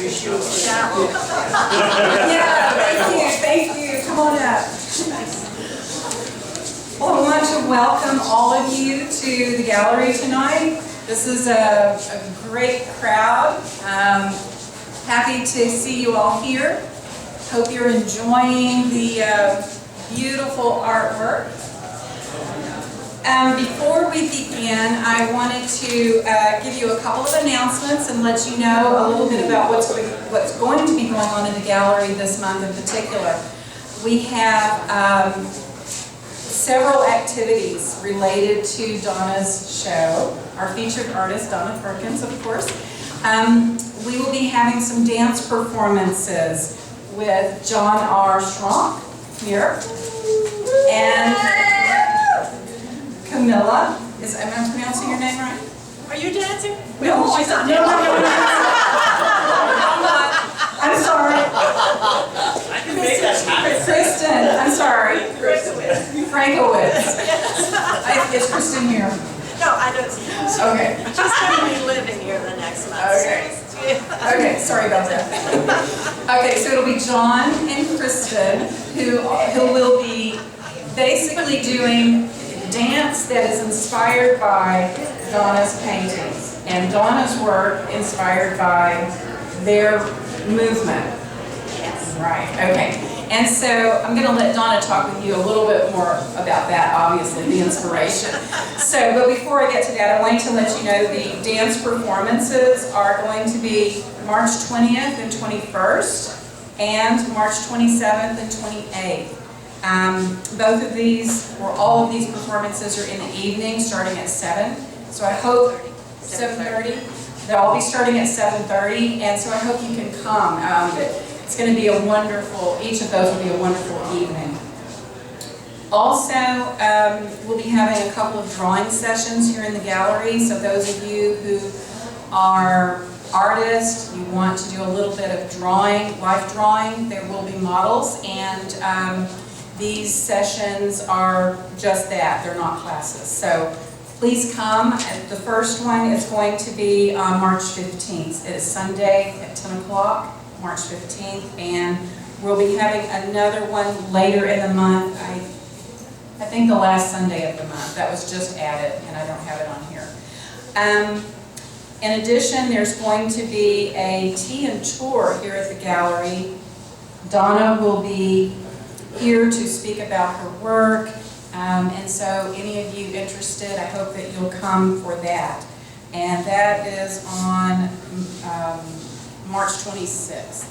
Yeah, thank you. Come on up. Well, I want to welcome all of you to the gallery tonight. This is a great crowd. Happy to see you all here. Hope you're enjoying the beautiful artwork. Before we begin, I wanted to give you a couple of announcements and let you know a little bit about what's going to be going on in the gallery this month in particular. We have several activities related to Donna's show, our featured artist, Donna Perkins, of course. We will be having some dance performances with John R. Schronk here, and Camilla. Am I pronouncing your name right? Are you dancing? No, she's not. No. I'm sorry. I can make that happen. Kristen, I'm sorry. Frankowitz. Yes. Is Kristen here? No, I don't. Okay. She's going to be living here the next month. Okay. Okay, sorry about that. Okay, so it'll be John and Kristen who will be basically doing dance that is inspired by Donna's paintings and Donna's work inspired by their movement. Yes. Right, okay. And so I'm going to let Donna talk with you a little bit more about that, obviously, the inspiration. So, but before I get to that, I wanted to let you know the dance performances are going to be March 20th and 21st and March 27th and 28th. Both of these, or all of these performances are in the evening starting at 7. So I hope 7:30. They'll all be starting at 7:30, and so I hope you can come. It's going to be a wonderful, each of those will be a wonderful evening. Also, we'll be having a couple of drawing sessions here in the gallery, so those of you who are artists, you want to do a little bit of drawing, life drawing, there will be models, and these sessions are just that, they're not classes. So please come. The first one is going to be on March 15th. It is Sunday at 10 o'clock. March 15th, and we'll be having another one later in the month. I think the last Sunday of the month. That was just added, and I don't have it on here. In addition, there's going to be a tea and tour here at the gallery. Donna will be here to speak about her work, and so any of you interested, I hope that you'll come for that. And that is on March 26th.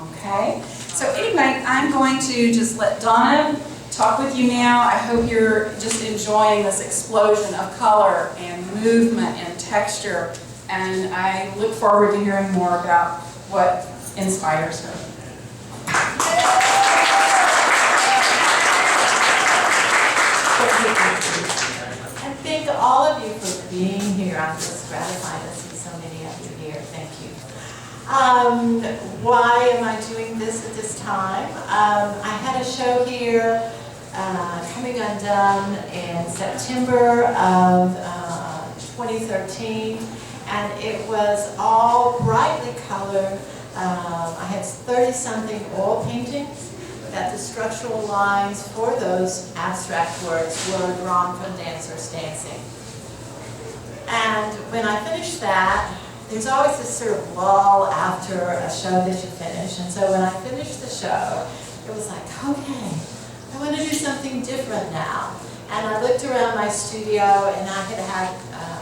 Okay? So anyway, I'm going to just let Donna talk with you now. I hope you're just enjoying this explosion of color and movement and texture, and I look forward to hearing more about what inspires her. And thank all of you for being here. I'm just gratified to see so many of you here. Thank you. Why am I doing this at this time? I had a show here coming undone in September of 2013, and it was all brightly colored. I had 30-something oil paintings that the structural lines for those abstract works were drawn from dancers dancing. And when I finished that, there's always this sort of lull after a show that you finish. And so when I finished the show, it was like, okay, I want to do something different now. And I looked around my studio, and I had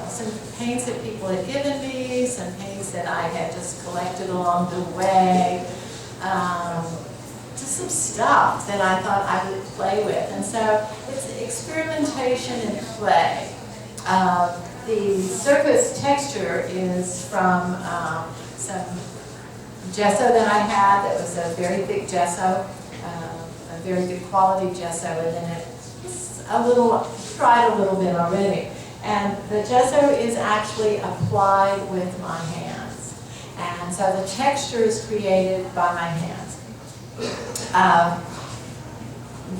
some paints that people had given me, some paints that I had just collected along the way, just some stuff that I thought I would play with. And so it's experimentation and play. The surface texture is from some gesso that I had that was a very thick gesso, a very good quality gesso, and then it's a little, tried a little bit already. And the gesso is actually applied with my hands. And so the texture is created by my hands.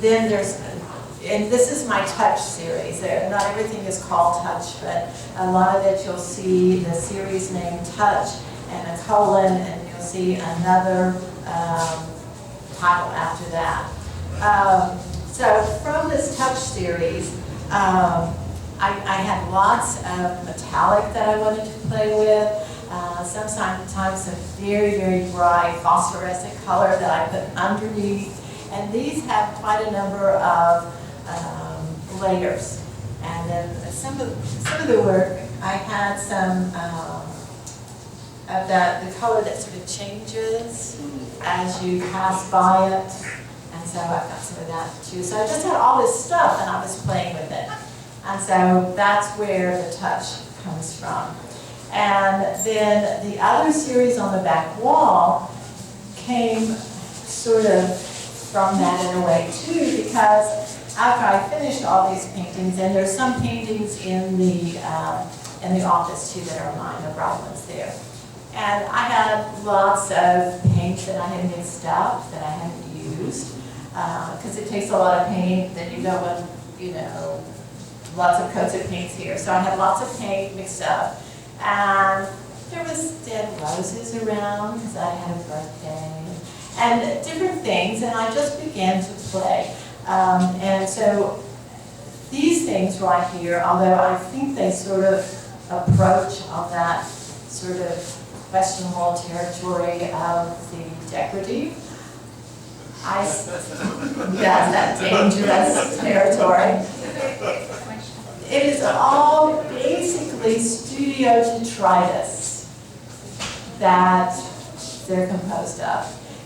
Then there's, and this is my touch series. Not everything is called touch, but a lot of it you'll see the series name touch and a colon, and you'll see another title after that. So from this touch series, I had lots of metallic that I wanted to play with. Sometimes some very, very bright phosphorescent color that I put underneath. And these have quite a number of layers. And then some of the work, I had some of the color that sort of changes as you pass by it. And so I've got some of that too. So I just had all this stuff and I was playing with it. And so that's where the touch comes from. And then the other series on the back wall came sort of from that in a way too, because after I finished all these paintings, and there's some paintings in the office too that are mine, the brown ones there. And I had lots of paint that I had mixed up that I hadn't used, because it takes a lot of paint, then you don't want, lots of coats of paints here. So I had lots of paint mixed up. And there was dead roses around because I had a birthday, and different things, and I just began to play. And so these things right here, although I think they sort of approach on that sort of questionable territory of the decorative, that dangerous territory. It is all basically studio detritus that they're composed of.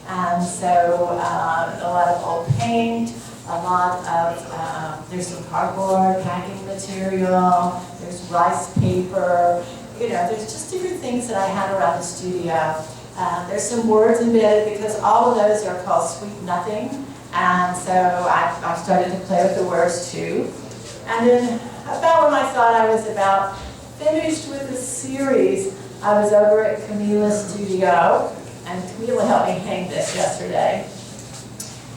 And so a lot of old paint, a lot of, there's some cardboard packing material, there's rice paper, there's just different things that I had around the studio. There's some words embedded because all of those are called sweet nothing. And so I started to play with the words too. And then about when I thought I was about finished with the series, I was over at Camila's studio, and Camila helped me hang this yesterday.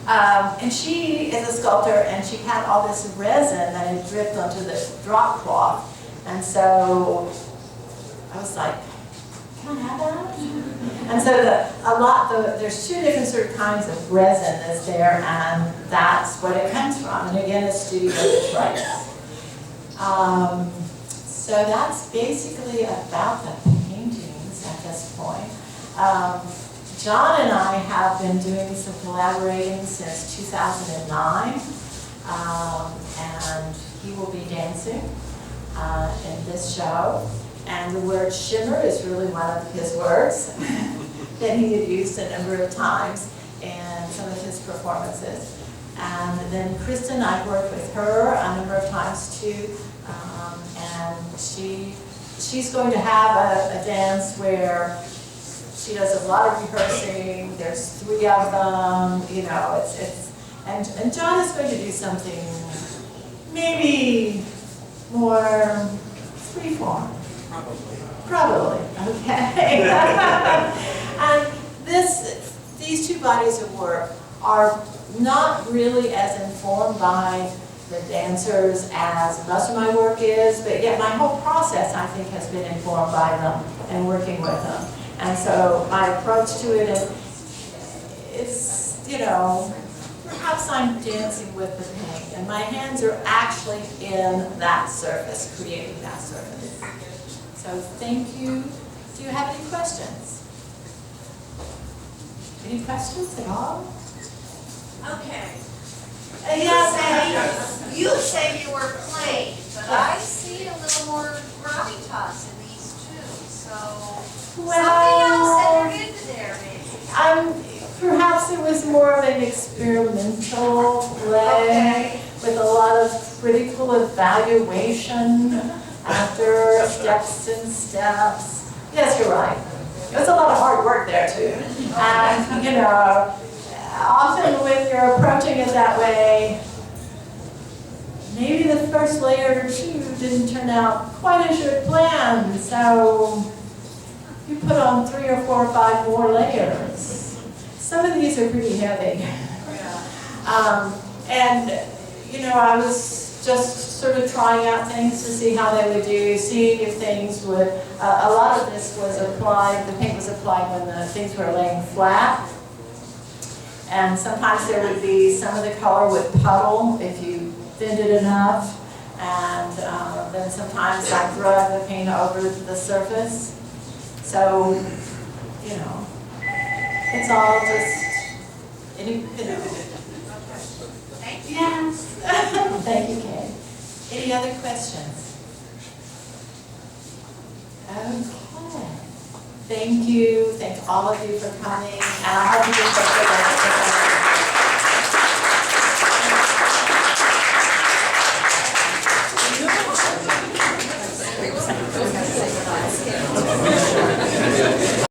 And she is a sculptor, and she had all this resin that had dripped onto the drop cloth. And so I was like, can I have that? And so there's two different sort of kinds of resin that's there, and that's what it comes from. And again, it's studio detritus. So that's basically about the paintings at this point. John and I have been doing some collaborating since 2009, and he will be dancing in this show. And the word shimmer is really one of his words that he had used a number of times in some of his performances. And then Kristen, I've worked with her a number of times too, and she's going to have a dance where she does a lot of rehearsing. There's 3 of them, and John is going to do something maybe more freeform. Probably, okay. And these 2 bodies of work are not really as informed by the dancers as most of my work is, but yet my whole process, I think, has been informed by them and working with them. And so my approach to it is, perhaps I'm dancing with the paint, and my hands are actually in that surface, creating that surface. So thank you. Do you have any questions? Any questions at all? Okay. Yes. You say you were playing, but I see a little more gravitas in these too. So something else entered into there, maybe. Perhaps it was more of an experimental play with a lot of critical evaluation after steps and steps. Yes, you're right. It was a lot of hard work there too. And often when you're approaching it that way, maybe the first layer or 2 didn't turn out quite as you had planned, so you put on 3 or 4 or 5 more layers. Some of these are pretty heavy. And I was just sort of trying out things to see how they would do, seeing if things would, a lot of this was applied, the paint was applied when the things were laying flat. And sometimes there would be, some of the color would puddle if you thinned it enough. And then sometimes I'd rub the paint over the surface. So, you know, it's all just, you know. Thank you. Yes. Thank you, Kay. Any other questions? Okay. Thank you. Thank all of you for coming. And I hope you enjoyed the